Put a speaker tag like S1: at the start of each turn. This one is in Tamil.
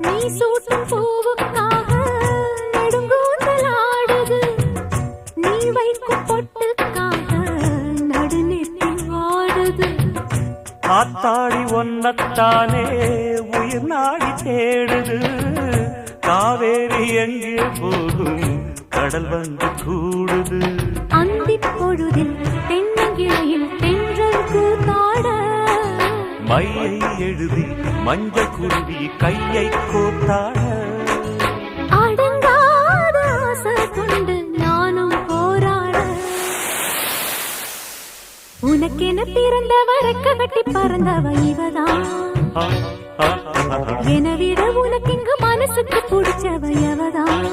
S1: நீ சூட்டும் பூவுக்காக நெடுங்கூந்தல் ஆடுது. நீ வைக்கும் பொட்டுக்காக நடுநெத்தி ஆடுது.
S2: ஆத்தாடி ஒன்னத்தானே உயிர் நாடி தேடுது. காவேரி எங்கே போகும் கடல் வந்து கூடுது.
S1: அந்திப் பொழுதில் தென்னங்கிளையில் தென்றல் கூத்தாட
S2: மையை எழுதி மஞ்சள் குருவி கையை கோத்தாட.
S1: அடங்காத ஆசை கொண்டு நானும் போராட. உனக்கென பிறந்தவ ரெக்க கட்டி பறந்தவ இவதான். என விட உனக்கு இங்கு மனசுக்கு பிடிச்சவ எவதான்.